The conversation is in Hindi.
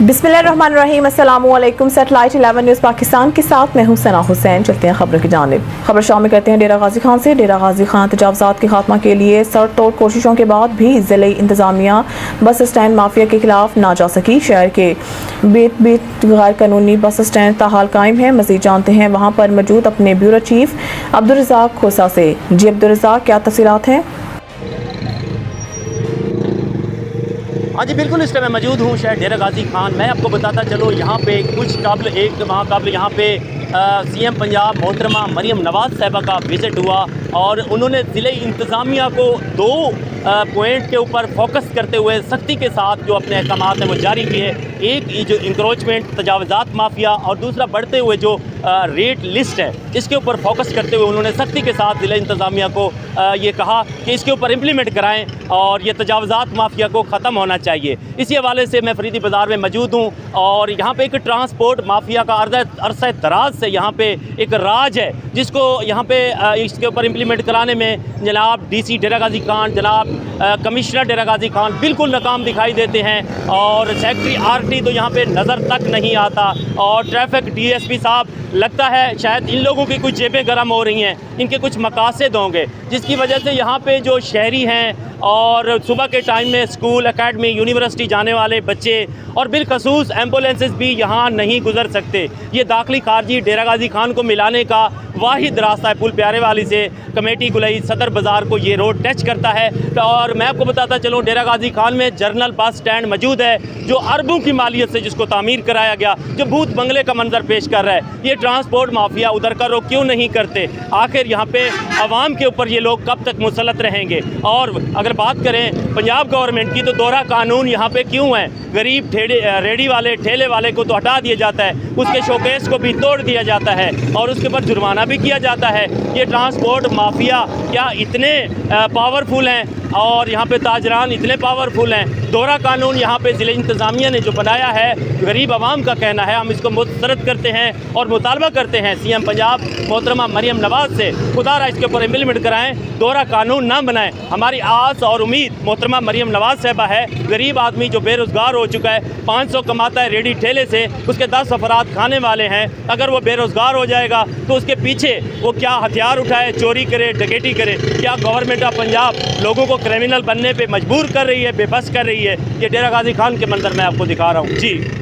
बिस्मिल्लाहिर्रहमानिर्रहीम, अस्सलामुअलैकुम। सैटेलाइट 11 न्यूज़ पाकिस्तान के साथ मैं हूं सना हुसैन। चलते हैं खबरों की जानिब। खबर शामिल करते हैं डेरा गाजी खान से। डेरा गाजी खान तजावुज़ात के खात्मा के लिए सरतोड़ कोशिशों के बाद भी ज़िले इंतज़ामिया बस स्टैंड माफिया के खिलाफ ना जा सकी। शहर के बीत गैर कानूनी बस स्टैंड ताहाल कायम है। मज़ीद जानते हैं वहाँ पर मौजूद अपने ब्यूरो चीफ अब्दुल रज़ाक खोसा से। जी अब्दुल रज़ाक, क्या तफसीलात हैं? हाँ जी बिल्कुल, इस टाइम मैं मौजूद हूँ शहर डेरा गाजी खान। मैं आपको बताता चलो, यहाँ पे कुछ कबल एक माह कबल यहाँ पे सीएम पंजाब मोहतरमा मरियम नवाज़ साहिबा का विज़िट हुआ और उन्होंने ज़िले इंतज़ामिया को दो पॉइंट के ऊपर फोकस करते हुए सख्ती के साथ जो अपने अहकाम हैं वो जारी किए। एक जो इंक्रोचमेंट तजावुज़ात माफिया और दूसरा बढ़ते हुए जो रेट लिस्ट है, इसके ऊपर फोकस करते हुए उन्होंने सख्ती के साथ ज़िला इंतज़ामिया को ये कहा कि इसके ऊपर इम्प्लीमेंट कराएं और ये तजावुज़ात माफिया को ख़त्म होना चाहिए। इसी हवाले से मैं फरीदी बाज़ार में मौजूद हूँ और यहाँ पे एक ट्रांसपोर्ट माफिया का अरसा दराज से यहाँ पे एक राज है, जिसको यहाँ पे इसके ऊपर इम्प्लीमेंट कराने में जनाब DC डेरा गाजी खान, जनाब कमिश्नर डेरा गाजी खान बिल्कुल नाकाम दिखाई देते हैं और सेक्रेटरी RT तो यहाँ पे नज़र तक नहीं आता और ट्रैफिक DSP साहब लगता है शायद इन लोगों की कुछ जेबें गर्म हो रही हैं, इनके कुछ मकासद होंगे, जिसकी वजह से यहाँ पे जो शहरी हैं और सुबह के टाइम में स्कूल, एकेडमी, यूनिवर्सिटी जाने वाले बच्चे और बिलखसूस एम्बुलेंसेस भी यहाँ नहीं गुजर सकते। ये दाखिली खारजी डेरा गाजी खान को मिलाने का वाहिद रास्ता है। पुल प्यारे वाली से कमेटी गुलई सदर बाज़ार को ये रोड टच करता है। और मैं आपको बताता चलूँ, डेरा गाजी खान में जर्नल बस स्टैंड मौजूद है जो अरबों की मालियत से जिसको तामीर कराया गया, जो भूत बंगले का मंजर पेश कर रहा है। ये ट्रांसपोर्ट माफिया उधर का रुख क्यों नहीं करते? आखिर यहाँ पे आवाम के ऊपर ये लोग कब तक मुसलत रहेंगे? और अगर बात करें पंजाब गवर्नमेंट की, तो दोहरा कानून यहाँ पे क्यों है? गरीब रेडी वाले, ठेले वाले को तो हटा दिया जाता है, उसके शोकेस को भी तोड़ दिया जाता है और उसके ऊपर जुर्माना भी किया जाता है। ये ट्रांसपोर्ट माफिया क्या इतने पावरफुल हैं और यहाँ पे ताजरान इतने पावरफुल हैं? दोहरा कानून यहाँ पे ज़िले इंतज़ामिया ने जो बनाया है, गरीब आवाम का कहना है, हम इसको मुस्तरद करते हैं और मुतालबा करते हैं सीएम पंजाब मोहतरमा मरियम नवाज़ से, खुदारा इसके ऊपर इम्प्लीमेंट कराएं, दोहरा कानून ना बनाएं। हमारी आस और उम्मीद मोहतरमा मरियम नवाज़ साहिबा है। गरीब आदमी जो बेरोज़गार हो चुका है, 500 कमाता है रेडी ठेले से, उसके 10 अफराद खाने वाले हैं, अगर वो बेरोज़गार हो जाएगा तो उसके पीछे वो क्या हथियार उठाए, चोरी करे, डकैती करे? क्या गवर्नमेंट ऑफ पंजाब लोगों को क्रिमिनल बनने पर मजबूर कर रही है, बेबस कर रही है? ये डेरा गाजी खान के मंजर मैं आपको दिखा रहा हूँ। जी।